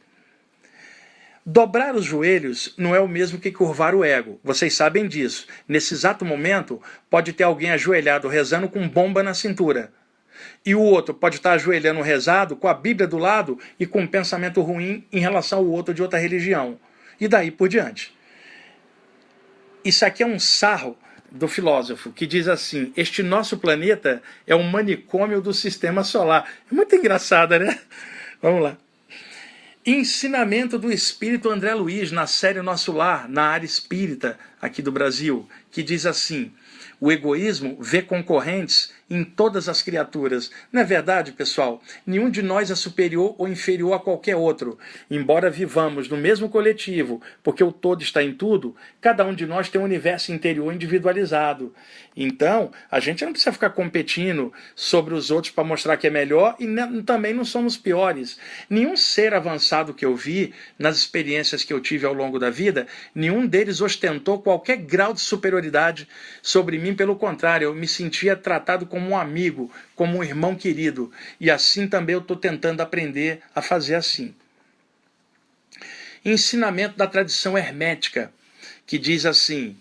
Dobrar os joelhos não é o mesmo que curvar o ego. Vocês sabem disso. Nesse exato momento, pode ter alguém ajoelhado rezando com bomba na cintura. E o outro pode estar ajoelhando rezado com a Bíblia do lado e com um pensamento ruim em relação ao outro de outra religião. E daí por diante. Isso aqui é um sarro do filósofo que diz assim: este nosso planeta é um manicômio do sistema solar. É muito engraçado, né? Vamos lá. Ensinamento do Espírito André Luiz na série Nosso Lar, na área espírita aqui do Brasil, que diz assim: o egoísmo vê concorrentes em todas as criaturas. Não é verdade, pessoal? Nenhum de nós é superior ou inferior a qualquer outro. Embora vivamos no mesmo coletivo, porque o todo está em tudo, cada um de nós tem um universo interior individualizado. Então, a gente não precisa ficar competindo sobre os outros para mostrar que é melhor e também não somos piores. Nenhum ser avançado que eu vi, nas experiências que eu tive ao longo da vida, nenhum deles ostentou qualquer grau de superioridade sobre mim. Pelo contrário, eu me sentia tratado como um amigo, como um irmão querido. E assim também eu estou tentando aprender a fazer assim. Ensinamento da tradição hermética, que diz assim: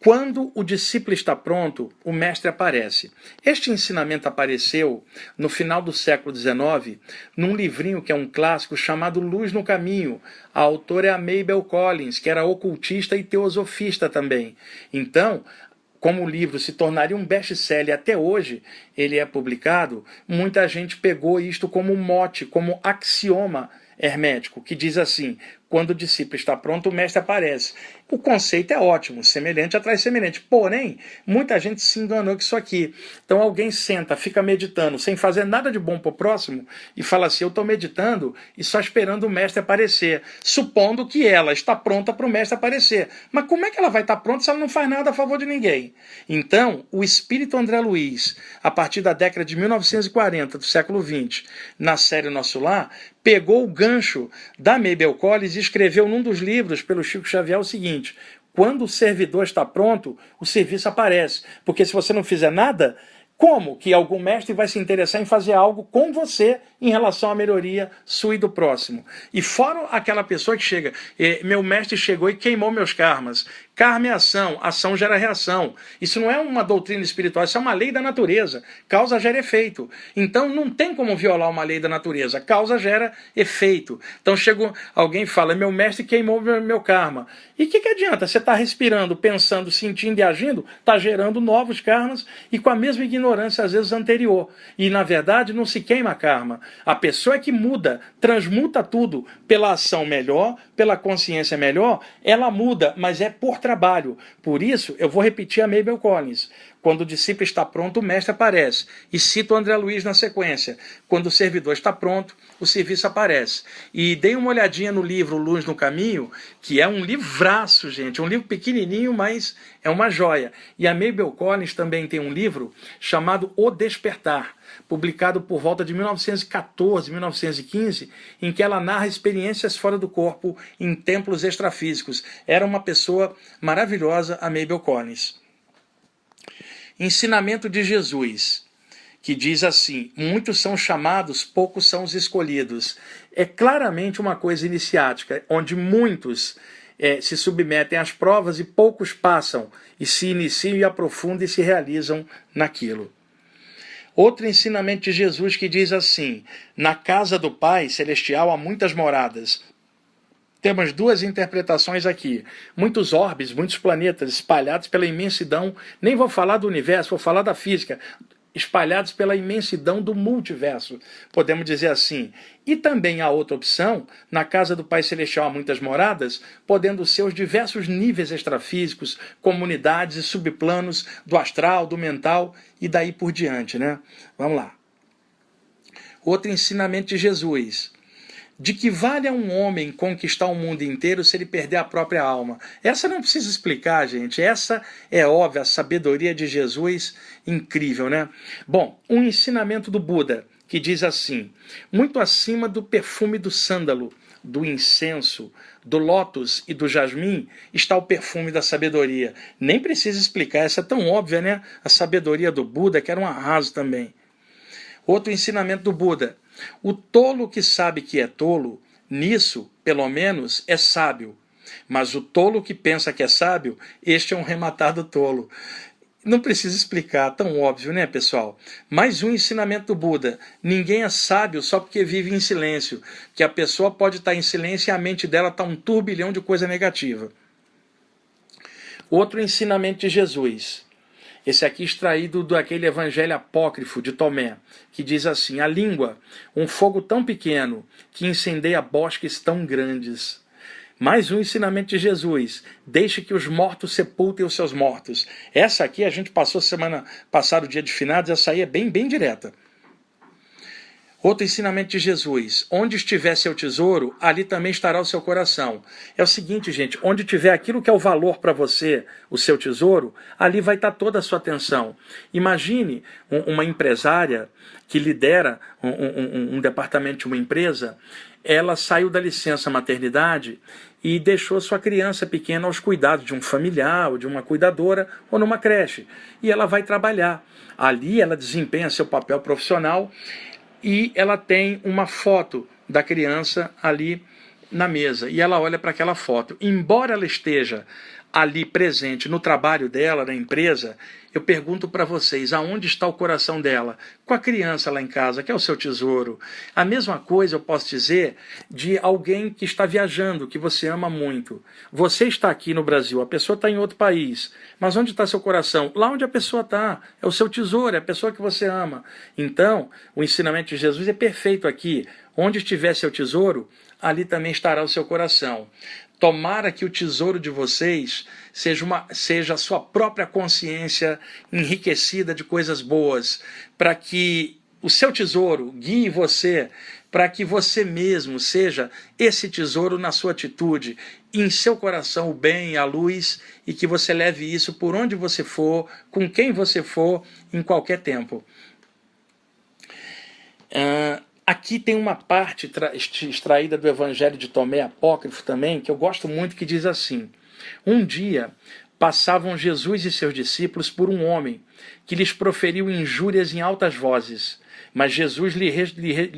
quando o discípulo está pronto, o mestre aparece. Este ensinamento apareceu no final do século XIX, num livrinho que é um clássico chamado Luz no Caminho. A autora é a Mabel Collins, que era ocultista e teosofista também. Então, como o livro se tornaria um best-seller até hoje, ele é publicado, muita gente pegou isto como mote, como axioma hermético, que diz assim: quando o discípulo está pronto, o mestre aparece. O conceito é ótimo, semelhante atrai semelhante. Porém, muita gente se enganou com isso aqui. Então alguém senta, fica meditando, sem fazer nada de bom para o próximo, e fala assim: eu estou meditando e só esperando o mestre aparecer, supondo que ela está pronta para o mestre aparecer. Mas como é que ela vai estar pronta se ela não faz nada a favor de ninguém? Então, o espírito André Luiz, a partir da década de 1940, do século XX, na série Nosso Lar, pegou o gancho da Mabel Collins e escreveu num dos livros, pelo Chico Xavier, o seguinte: quando o servidor está pronto, o serviço aparece. Porque se você não fizer nada, como que algum mestre vai se interessar em fazer algo com você em relação à melhoria sua e do próximo? E fora aquela pessoa que chega, meu mestre chegou e queimou meus karmas. Karma é ação, ação gera reação. Isso não é uma doutrina espiritual, isso é uma lei da natureza. Causa gera efeito. Então não tem como violar uma lei da natureza. Causa gera efeito. Então chega alguém e fala: meu mestre queimou meu karma. E o que adianta? Você está respirando, pensando, sentindo e agindo, está gerando novos karmas e com a mesma ignorância às vezes anterior. E na verdade não se queima karma. A pessoa é que muda, transmuta tudo pela ação melhor, pela consciência melhor, ela muda, mas é por trabalho. Por isso, eu vou repetir a Mabel Collins: quando o discípulo está pronto, o mestre aparece. E cito o André Luiz na sequência: quando o servidor está pronto, o serviço aparece. E dei uma olhadinha no livro Luz no Caminho, que é um livraço, gente. Um livro pequenininho, mas é uma joia. E a Mabel Collins também tem um livro chamado O Despertar, publicado por volta de 1914, 1915, em que ela narra experiências fora do corpo em templos extrafísicos. Era uma pessoa maravilhosa, a Mabel Collins. Ensinamento de Jesus, que diz assim: muitos são chamados, poucos são os escolhidos. É claramente uma coisa iniciática, onde muitos se submetem às provas e poucos passam, e se iniciam e aprofundam e se realizam naquilo. Outro ensinamento de Jesus que diz assim: na casa do Pai Celestial há muitas moradas. Temos duas interpretações aqui. Muitos orbes, muitos planetas espalhados pela imensidão, nem vou falar do universo, vou falar da física, espalhados pela imensidão do multiverso, podemos dizer assim. E também há outra opção: na casa do Pai Celestial há muitas moradas, podendo ser os diversos níveis extrafísicos, comunidades e subplanos do astral, do mental e daí por diante, né? Vamos lá. Outro ensinamento de Jesus: de que vale a um homem conquistar o mundo inteiro se ele perder a própria alma? Essa não precisa explicar, gente. Essa é óbvia, a sabedoria de Jesus, incrível, né? Bom, um ensinamento do Buda, que diz assim: muito acima do perfume do sândalo, do incenso, do lótus e do jasmim, está o perfume da sabedoria. Nem precisa explicar, essa é tão óbvia, né? A sabedoria do Buda, que era um arraso também. Outro ensinamento do Buda: O tolo que sabe que é tolo, nisso, pelo menos, é sábio. Mas o tolo que pensa que é sábio, este é um rematado tolo. Não precisa explicar, tão óbvio, né, pessoal? Mais um ensinamento do Buda. Ninguém é sábio só porque vive em silêncio. Que a pessoa pode estar em silêncio e a mente dela está um turbilhão de coisa negativa. Outro ensinamento de Jesus. Esse aqui extraído daquele evangelho apócrifo de Tomé, que diz assim: a língua, um fogo tão pequeno que incendeia bosques tão grandes. Mais um ensinamento de Jesus: deixe que os mortos sepultem os seus mortos. Essa aqui a gente passou semana passada, o dia de finados, essa aí é bem direta. Outro ensinamento de Jesus: onde estiver seu tesouro, ali também estará o seu coração. É o seguinte, gente, onde tiver aquilo que é o valor para você, o seu tesouro, ali vai estar toda a sua atenção. Imagine uma empresária que lidera um departamento de uma empresa. Ela saiu da licença maternidade e deixou sua criança pequena aos cuidados de um familiar, ou de uma cuidadora, ou numa creche. E ela vai trabalhar. Ali ela desempenha seu papel profissional e ela tem uma foto da criança ali na mesa. E ela olha para aquela foto. Embora ela esteja ali presente no trabalho dela, na empresa, eu pergunto para vocês, aonde está o coração dela? Com a criança lá em casa, que é o seu tesouro. A mesma coisa eu posso dizer de alguém que está viajando, que você ama muito. Você está aqui no Brasil, a pessoa está em outro país, mas onde está seu coração? Lá onde a pessoa está, é o seu tesouro, é a pessoa que você ama. Então, o ensinamento de Jesus é perfeito aqui. Onde estiver seu tesouro, ali também estará o seu coração. Tomara que o tesouro de vocês seja a sua própria consciência enriquecida de coisas boas, para que o seu tesouro guie você, para que você mesmo seja esse tesouro na sua atitude, em seu coração o bem, a luz, e que você leve isso por onde você for, com quem você for, em qualquer tempo. Aqui tem uma parte extraída do Evangelho de Tomé apócrifo também, que eu gosto muito, que diz assim: um dia passavam Jesus e seus discípulos por um homem que lhes proferiu injúrias em altas vozes, mas Jesus lhe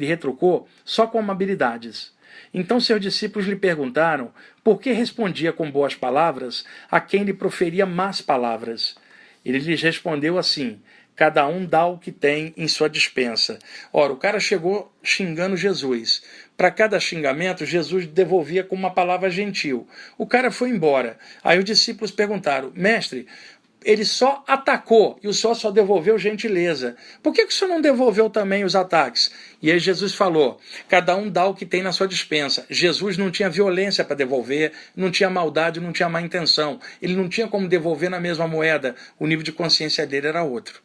retrucou só com amabilidades. Então seus discípulos lhe perguntaram por que respondia com boas palavras a quem lhe proferia más palavras. Ele lhes respondeu assim: cada um dá o que tem em sua despensa. Ora, o cara chegou xingando Jesus. Para cada xingamento, Jesus devolvia com uma palavra gentil. O cara foi embora. Aí os discípulos perguntaram: mestre, ele só atacou e o senhor só devolveu gentileza. Por que o senhor não devolveu também os ataques? E aí Jesus falou: cada um dá o que tem na sua despensa. Jesus não tinha violência para devolver, não tinha maldade, não tinha má intenção. Ele não tinha como devolver na mesma moeda. O nível de consciência dele era outro.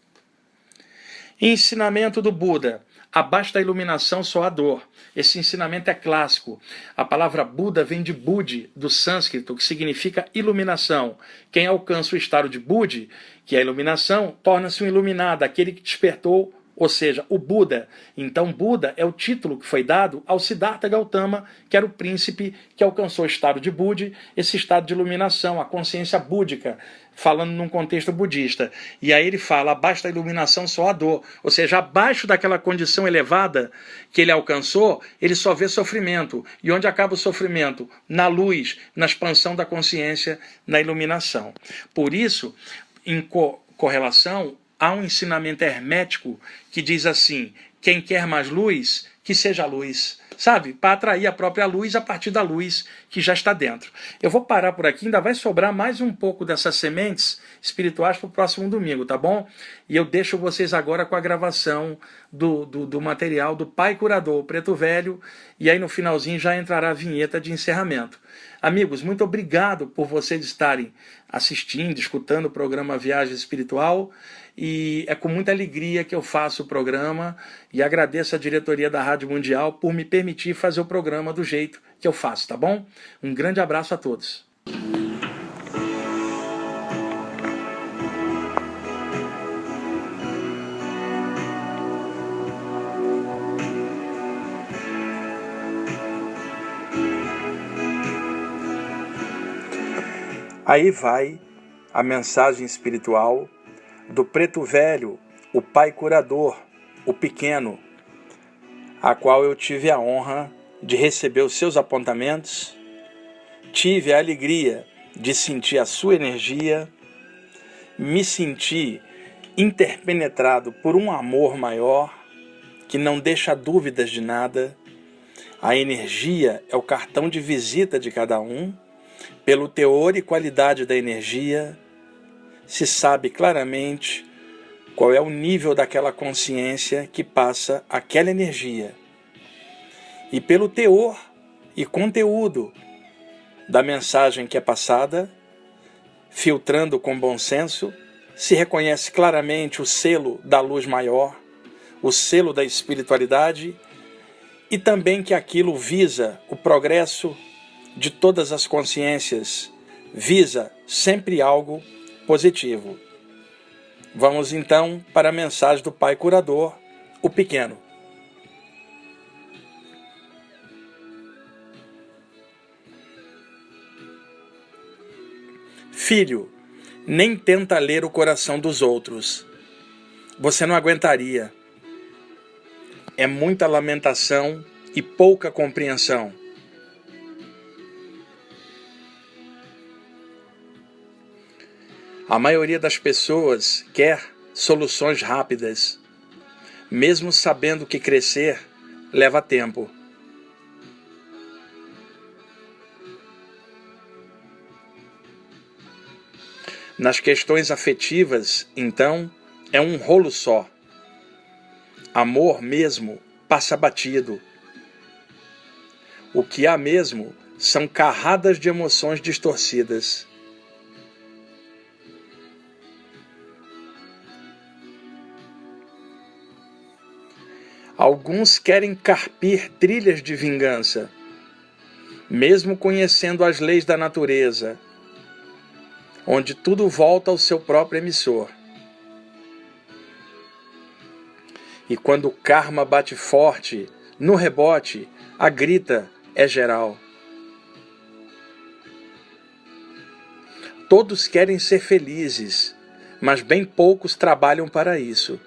Ensinamento do Buda: abaixo da iluminação só há dor. Esse ensinamento é clássico. A palavra Buda vem de Budi, do sânscrito, que significa iluminação. Quem alcança o estado de Budi, que é a iluminação, torna-se um iluminado, aquele que despertou, ou seja, o Buda. Então Buda é o título que foi dado ao Siddhartha Gautama, que era o príncipe que alcançou o estado de Budi, esse estado de iluminação, a consciência búdica, falando num contexto budista. E aí ele fala: abaixo da iluminação só há dor. Ou seja, abaixo daquela condição elevada que ele alcançou, ele só vê sofrimento. E onde acaba o sofrimento? Na luz, na expansão da consciência, na iluminação. Por isso, em correlação, há um ensinamento hermético que diz assim: quem quer mais luz, que seja luz. Sabe? Para atrair a própria luz a partir da luz que já está dentro. Eu vou parar por aqui, ainda vai sobrar mais um pouco dessas sementes espirituais para o próximo domingo, tá bom? E eu deixo vocês agora com a gravação do material do Pai Curador, o Preto Velho, e aí no finalzinho já entrará a vinheta de encerramento. Amigos, muito obrigado por vocês estarem assistindo, escutando o programa Viagem Espiritual, e é com muita alegria que eu faço o programa e agradeço a diretoria da Rádio Mundial por me permitir fazer o programa do jeito que eu faço, tá bom? Um grande abraço a todos. Aí vai a mensagem espiritual do Preto Velho, o Pai Curador, o pequeno. a qual eu tive a honra de receber os seus apontamentos, tive a alegria de sentir a sua energia, me senti interpenetrado por um amor maior, que não deixa dúvidas de nada. A energia é o cartão de visita de cada um. Pelo teor e qualidade da energia, se sabe claramente qual é o nível daquela consciência que passa aquela energia. E pelo teor e conteúdo da mensagem que é passada, filtrando com bom senso, se reconhece claramente o selo da luz maior, o selo da espiritualidade, e também que aquilo visa o progresso de todas as consciências, visa sempre algo positivo. Vamos então para a mensagem do Pai Curador, o pequeno. Filho, nem tenta ler o coração dos outros. Você não aguentaria. É muita lamentação e pouca compreensão. A maioria das pessoas quer soluções rápidas, mesmo sabendo que crescer leva tempo. Nas questões afetivas, então, é um rolo só. Amor mesmo passa batido. O que há mesmo são carradas de emoções distorcidas. Alguns querem carpir trilhas de vingança, mesmo conhecendo as leis da natureza, onde tudo volta ao seu próprio emissor. E quando o karma bate forte, no rebote, a grita é geral. Todos querem ser felizes, mas bem poucos trabalham para isso.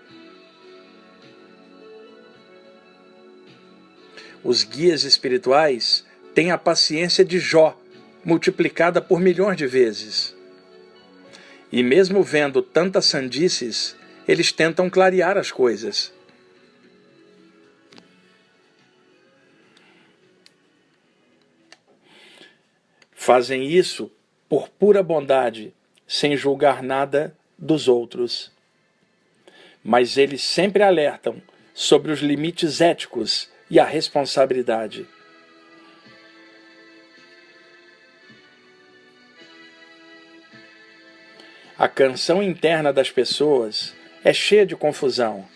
Os guias espirituais têm a paciência de Jó, multiplicada por milhões de vezes. E mesmo vendo tantas sandices, eles tentam clarear as coisas. Fazem isso por pura bondade, sem julgar nada dos outros. Mas eles sempre alertam sobre os limites éticos e a responsabilidade. A canção interna das pessoas é cheia de confusão.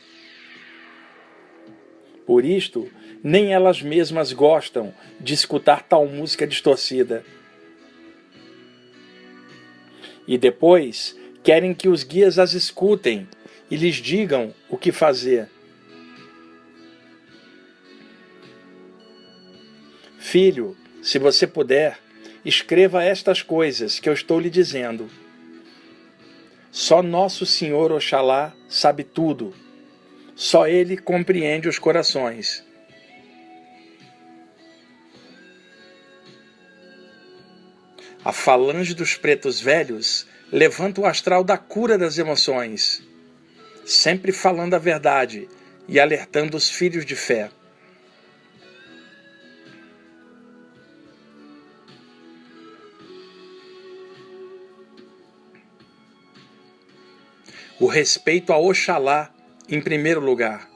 Por isto, nem elas mesmas gostam de escutar tal música distorcida. E depois querem que os guias as escutem e lhes digam o que fazer. Filho, se você puder, escreva estas coisas que eu estou lhe dizendo. Só Nosso Senhor Oxalá sabe tudo. Só Ele compreende os corações. A falange dos pretos velhos levanta o astral da cura das emoções, sempre falando a verdade e alertando os filhos de fé. O respeito a Oxalá em primeiro lugar.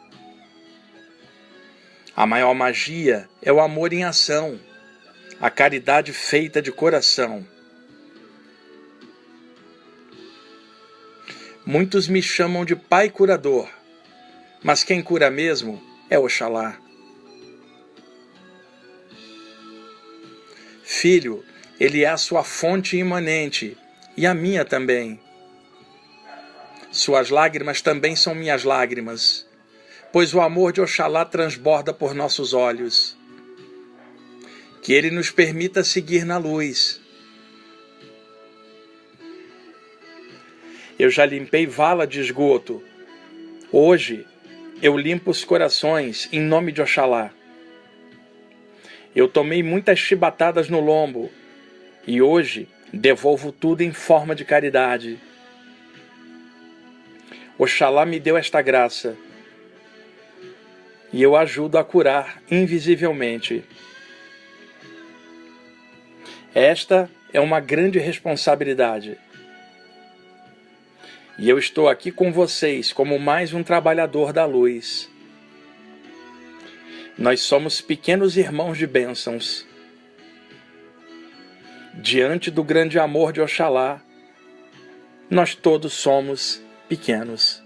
A maior magia é o amor em ação, a caridade feita de coração. Muitos me chamam de Pai Curador, mas quem cura mesmo é Oxalá. Filho, ele é a sua fonte imanente e a minha também. Suas lágrimas também são minhas lágrimas, pois o amor de Oxalá transborda por nossos olhos. Que ele nos permita seguir na luz. Eu já limpei vala de esgoto. Hoje eu limpo os corações em nome de Oxalá. Eu tomei muitas chibatadas no lombo e hoje devolvo tudo em forma de caridade. Oxalá me deu esta graça e eu ajudo a curar invisivelmente. Esta é uma grande responsabilidade. E eu estou aqui com vocês como mais um trabalhador da luz. Nós somos pequenos irmãos de bênçãos. Diante do grande amor de Oxalá, nós todos somos pequenos.